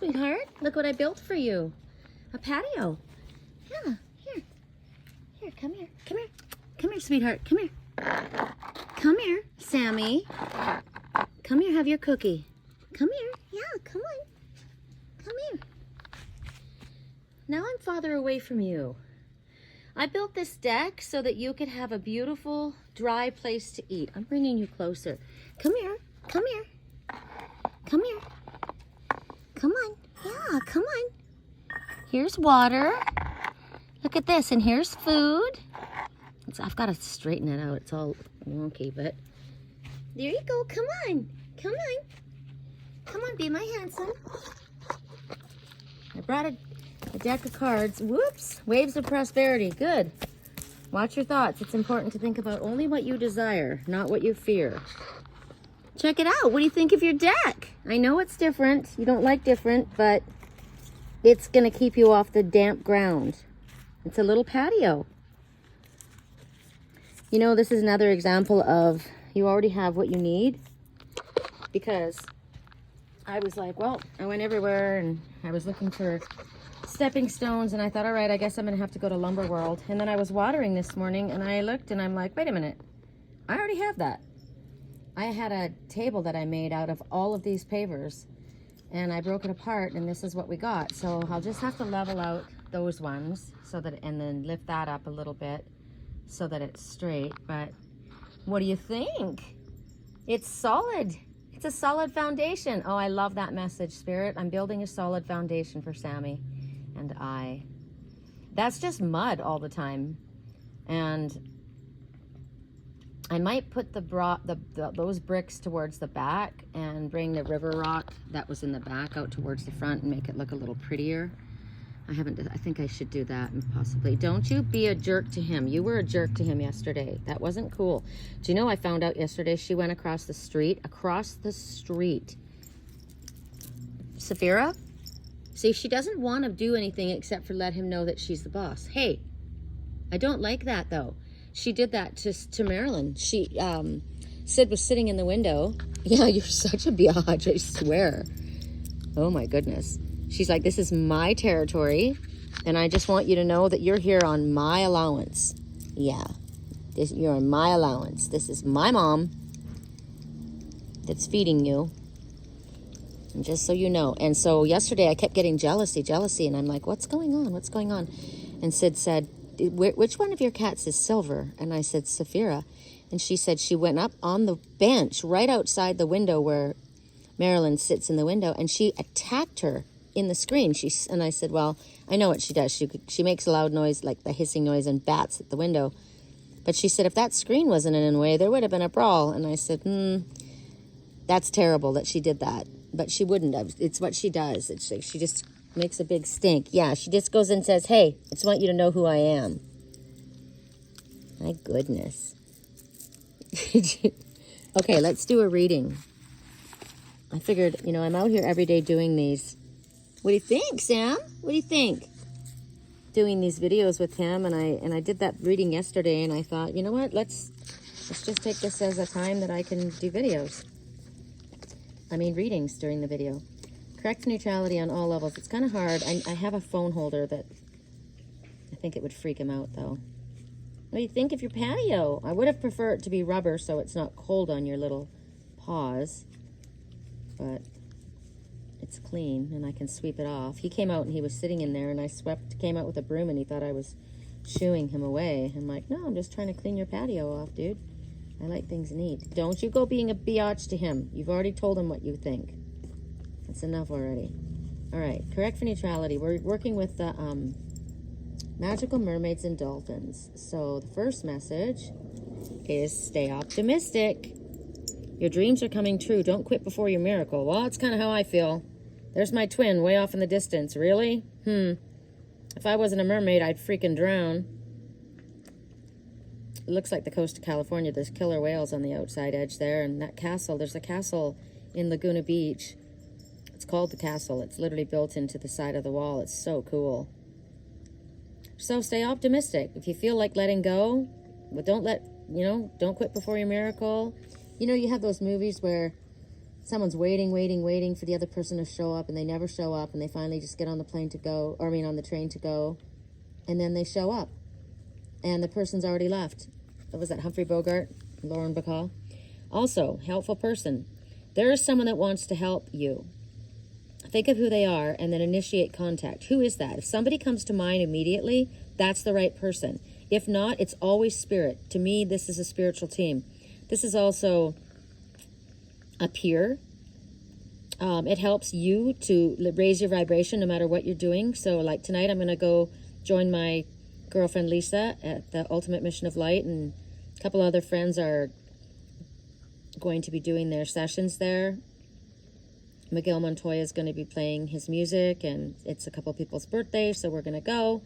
Sweetheart, look what I built for you. A patio. Yeah, here. Here, come here. Come here. Come here, sweetheart. Come here. Come here, Sammy. Come here, have your cookie. Come here. Yeah, come on. Come here. Now I'm farther away from you. I built this deck so that you could have a beautiful, dry place to eat. I'm bringing you closer. Come here. Come here. Come here. Come on. Yeah, come on. Here's water. Look at this, and here's food. I've got to straighten it out. It's all wonky, but there you go. Come on. Come on. Come on, be my handsome. I brought a deck of cards. Whoops. Waves of prosperity. Good. Watch your thoughts. It's important to think about only what you desire, not what you fear. Check it out. What do you think of your deck? I know it's different. You don't like different, but it's going to keep you off the damp ground. It's a little patio. You know, this is another example of you already have what you need, because I was like, well, I went everywhere and I was looking for stepping stones, and I thought, all right, I guess I'm going to have to go to Lumber World. And then I was watering this morning and I looked and I'm like, wait a minute, I already have that. I had a table that I made out of all of these pavers, and I broke it apart, and this is what we got. So I'll just have to level out those ones so that, and then lift that up a little bit so that it's straight. But what do you think? It's solid. It's a solid foundation. Oh, I love that message, Spirit. I'm building a solid foundation for Sammy and I. That's just mud all the time. And I might put those bricks towards the back and bring the river rock that was in the back out towards the front and make it look a little prettier. I think I should do that, possibly. Don't you be a jerk to him. You were a jerk to him yesterday. That wasn't cool. Do you know I found out yesterday she went across the street? Across the street. Saphira? See, she doesn't want to do anything except for let him know that she's the boss. Hey, I don't like that, though. She did that to Marilyn. Sid was sitting in the window. Yeah, you're such a biatch, I swear. Oh my goodness. She's like, this is my territory, and I just want you to know that you're here on my allowance. Yeah, you're on my allowance. This is my mom that's feeding you. And just so you know. And so yesterday I kept getting jealousy, and I'm like, what's going on? What's going on? And Sid said, which one of your cats is Silver? And I said, Saphira. And she said she went up on the bench right outside the window where Marilyn sits in the window, and she attacked her in the screen. And I said, well, I know what she does. She makes a loud noise, like the hissing noise, and bats at the window. But she said, if that screen wasn't in the way, there would have been a brawl. And I said, that's terrible that she did that. But she wouldn't have. It's what she does. It's like she just makes a big stink. Yeah, she just goes and says, hey, I just want you to know who I am. My goodness. Okay, let's do a reading. I figured, I'm out here every day doing these. What do you think, Sam? What do you think? Doing these videos with him, and I did that reading yesterday, and I thought, you know what? Let's just take this as a time that I can do videos. I mean, readings during the video. Correct neutrality on all levels. It's kind of hard. I have a phone holder that I think it would freak him out, though. What do you think of your patio? I would have preferred it to be rubber so it's not cold on your little paws. But it's clean, and I can sweep it off. He came out, and he was sitting in there, and I came out with a broom, and he thought I was shooing him away. I'm like, no, I'm just trying to clean your patio off, dude. I like things neat. Don't you go being a biatch to him. You've already told him what you think. That's enough already. All right, correct for neutrality. We're working with the magical mermaids and dolphins. So the first message is stay optimistic. Your dreams are coming true. Don't quit before your miracle. Well, that's kind of how I feel. There's my twin way off in the distance. Really? If I wasn't a mermaid, I'd freaking drown. It looks like the coast of California. There's killer whales on the outside edge there. And that castle, there's a castle in Laguna Beach. It's called the castle. It's literally built into the side of the wall. It's so cool. So stay optimistic. If you feel like letting go, but don't quit before your miracle. You have those movies where someone's waiting for the other person to show up, and they never show up, and they finally just get on the plane to go, or I mean on the train to go, and then they show up, and the person's already left. What was that, Humphrey Bogart, Lauren Bacall? Also, helpful person. There is someone that wants to help you. Think of who they are and then initiate contact. Who is that? If somebody comes to mind immediately, that's the right person. If not, it's always spirit. To me, this is a spiritual team. This is also a peer. It helps you to raise your vibration no matter what you're doing. So like tonight, I'm going to go join my girlfriend Lisa at the Ultimate Mission of Light, and a couple other friends are going to be doing their sessions there. Miguel Montoya is going to be playing his music, and it's a couple people's birthdays, so we're going to go.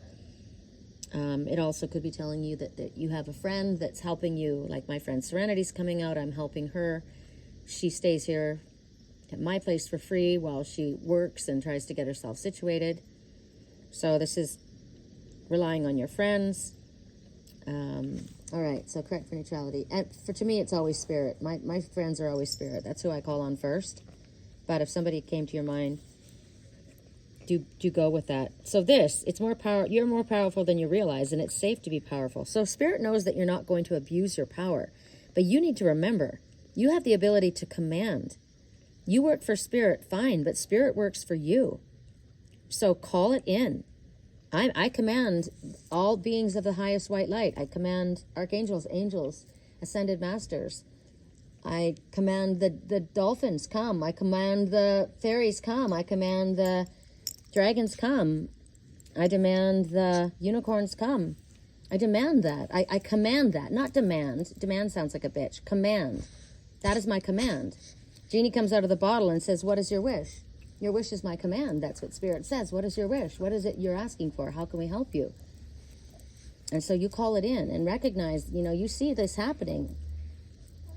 It also could be telling you that you have a friend that's helping you. Like my friend Serenity's coming out. I'm helping her. She stays here at my place for free while she works and tries to get herself situated. So this is relying on your friends. All right, so correct for neutrality. And to me, it's always spirit. My friends are always spirit. That's who I call on first. But if somebody came to your mind, do go with that. So it's more power. You're more powerful than you realize, and it's safe to be powerful. So spirit knows that you're not going to abuse your power. But you need to remember, you have the ability to command. You work for spirit, fine, but spirit works for you. So call it in. I command all beings of the highest white light. I command archangels, angels, ascended masters. I command the dolphins come. I command the fairies come. I command the dragons come. I demand the unicorns come. I demand that. I command that. Not demand. Demand sounds like a bitch. Command. That is my command. Genie comes out of the bottle and says, what is your wish? Your wish is my command. That's what Spirit says. What is your wish? What is it you're asking for? How can we help you? And so you call it in and recognize, you see this happening.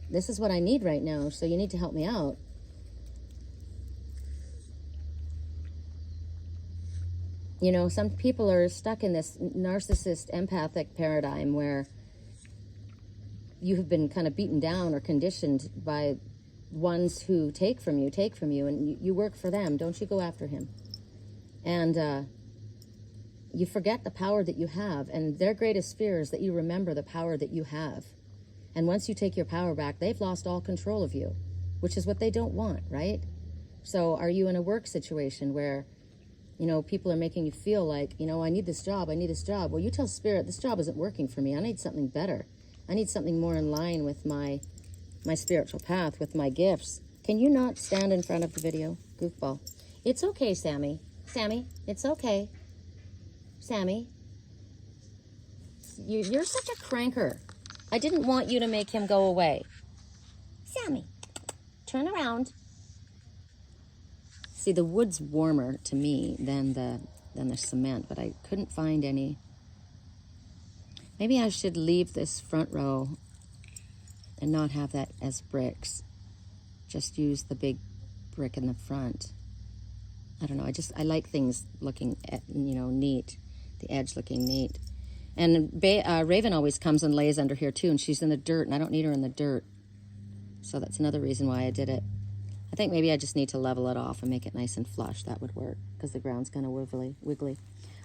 This is what I need right now, so you need to help me out. Some people are stuck in this narcissist empathic paradigm where you have been kind of beaten down or conditioned by ones who take from you, and you work for them. Don't you go after him. And you forget the power that you have, and their greatest fear is that you remember the power that you have. And once you take your power back, they've lost all control of you, which is what they don't want, right? So are you in a work situation where, people are making you feel like, I need this job. Well, you tell Spirit, this job isn't working for me. I need something better. I need something more in line with my spiritual path, with my gifts. Can you not stand in front of the video, goofball? It's okay, Sammy. Sammy, it's okay. Sammy, you're such a cranker. I didn't want you to make him go away. Sammy, turn around. See, the wood's warmer to me than the cement, but I couldn't find any. Maybe I should leave this front row and not have that as bricks. Just use the big brick in the front. I don't know, I like things looking, neat. The edge looking neat. And Raven always comes and lays under here too, and she's in the dirt, and I don't need her in the dirt. So that's another reason why I did it. I think maybe I just need to level it off and make it nice and flush. That would work, because the ground's kind of wiggly.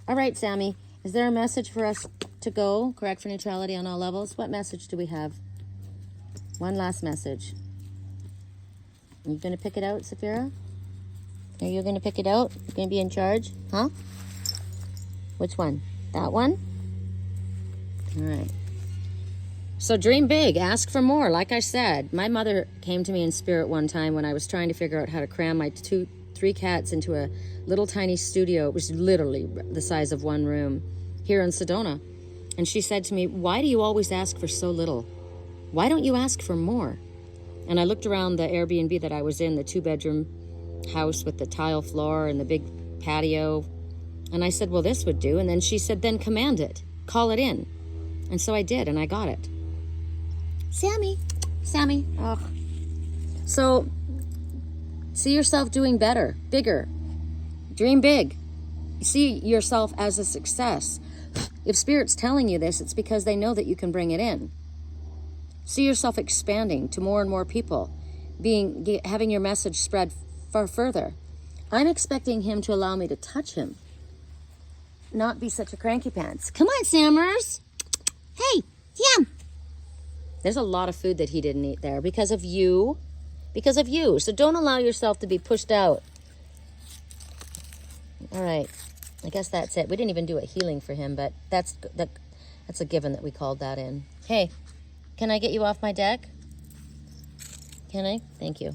All right, Sammy, is there a message for us to go? Correct for neutrality on all levels. What message do we have? One last message. Are you going to pick it out, Saphira? Are you going to pick it out? You're going to be in charge? Huh? Which one? That one? All right. So dream big. Ask for more. Like I said, my mother came to me in spirit one time when I was trying to figure out how to cram my 3 cats into a little tiny studio. It was literally the size of one room here in Sedona. And she said to me, why do you always ask for so little? Why don't you ask for more? And I looked around the Airbnb that I was in, the 2-bedroom house with the tile floor and the big patio. And I said, well, this would do. And then she said, then command it. Call it in. And so I did, and I got it. Sammy. Oh. So see yourself doing better, bigger. Dream big. See yourself as a success. If Spirit's telling you this, it's because they know that you can bring it in. See yourself expanding to more and more people. having your message spread far further. I'm expecting him to allow me to touch him, not be such a cranky pants. Come on, Sammers. Hey, Sam. There's a lot of food that he didn't eat there because of you. Because of you. So don't allow yourself to be pushed out. All right. I guess that's it. We didn't even do a healing for him, but that's a given that we called that in. Hey, can I get you off my deck? Can I? Thank you.